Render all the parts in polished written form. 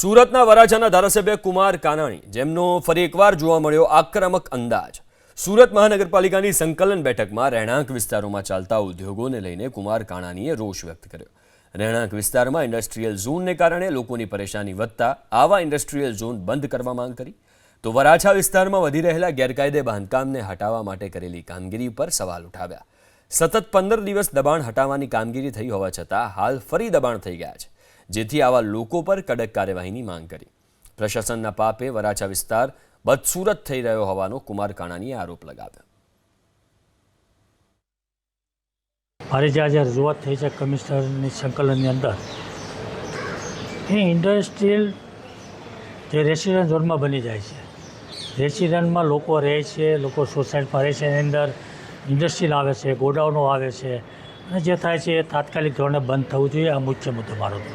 સુરતના વરાછાના ધારાસભ્ય કુમાર કાનાણી, જેમનો ફરી એકવાર જોવા મળ્યો આક્રમક અંદાજ. સુરત મહાનગરપાલિકાની સંકલન બેઠકમાં રહેણાંક વિસ્તારોમાં ચાલતા ઉદ્યોગોને લઈને કુમાર કાનાણીએ રોષ વ્યક્ત કર્યો. રહેણાંક વિસ્તારમાં ઇન્ડસ્ટ્રીયલ ઝોનને કારણે લોકોની પરેશાની વધતા આવા ઇન્ડસ્ટ્રીયલ ઝોન બંધ કરવા માંગ કરી. તો વરાછા વિસ્તારમાં વધી રહેલા ગેરકાયદે બાંધકામને હટાવવા માટે કરેલી કામગીરી પર સવાલ ઉઠાવ્યા. સતત 15 દિવસ દબાણ હટાવવાની કામગીરી થઈ હોવા છતાં હાલ ફરી દબાણ થઈ ગયા છે, જેથી આવા લોકો પર કડક કાર્યવાહીની માંગ કરી. પ્રશાસનના પાપે વરાછા વિસ્તાર બદસૂરત થઈ રહ્યો હોવાનો કુમાર કાનાણીએ આરોપ લગાવ્યો. મારી જે આજે રજૂઆત થઈ છે કમિશનરની સંકલનની અંદર, એ ઇન્ડસ્ટ્રીયલ જે રેસિડન્ટ ઝોનમાં બની જાય છે, રેસિડન્ટમાં લોકો રહે છે, લોકો સોસાયટીમાં રહે છે, એની અંદર ઇન્ડસ્ટ્રીયલ આવે છે, ગોડાઉનો આવે છે, અને જે થાય છે એ તાત્કાલિક ધોરણે બંધ થવું જોઈએ. આ મુખ્ય મુદ્દો મારો હતો.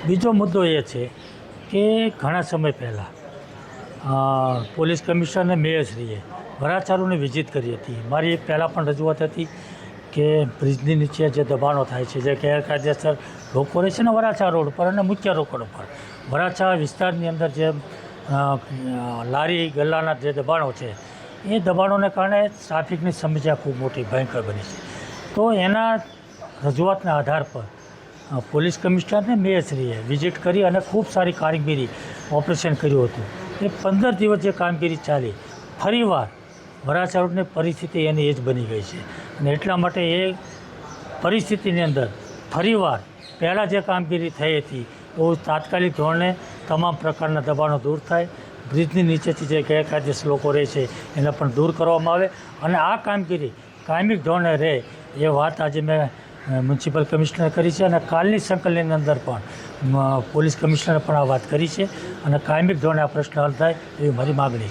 બીજો મુદ્દો એ છે કે ઘણા સમય પહેલાં પોલીસ કમિશનર અને મેયરશ્રીએ વરાછાની વિઝિટ કરી હતી. મારી એક પહેલાં પણ રજૂઆત હતી કે બ્રિજની નીચે જે દબાણો થાય છે, જે ગેરકાયદેસર લોકો રહે છે ને વરાછા રોડ પર અને મુખ્ય રોડ પર, વરાછા વિસ્તારની અંદર જે લારી ગલ્લાના જે દબાણો છે, એ દબાણોને કારણે ટ્રાફિકની સમસ્યા ખૂબ મોટી ભયંકર બની છે. તો એના રજૂઆતના આધાર પર પોલીસ કમિશનરને મેયરશ્રીએ વિઝિટ કરી અને ખૂબ સારી કામગીરી ઓપરેશન કર્યું હતું. એ 15 દિવસ જે કામગીરી ચાલી, ફરીવાર વરાછા રોડની પરિસ્થિતિ એની એ જ બની ગઈ છે. અને એટલા માટે એ પરિસ્થિતિની અંદર ફરીવાર પહેલાં જે કામગીરી થઈ હતી એવું તાત્કાલિક ધોરણે તમામ પ્રકારના દબાણો દૂર થાય, બ્રિજની નીચેથી જે ગેરકાયદેસર લોકો રહે છે એને પણ દૂર કરવામાં આવે અને આ કામગીરી કાયમિક ધોરણે રહે એ વાત આજે મેં મ્યુનિસિપલ કમિશનર કરી છે. અને કાલની સંકલનની અંદર પણ પોલીસ કમિશનરે પણ આ વાત કરી છે અને કાયમિક ધોરણે આ પ્રશ્ન હલ થાય એવી મારી માગણી છે.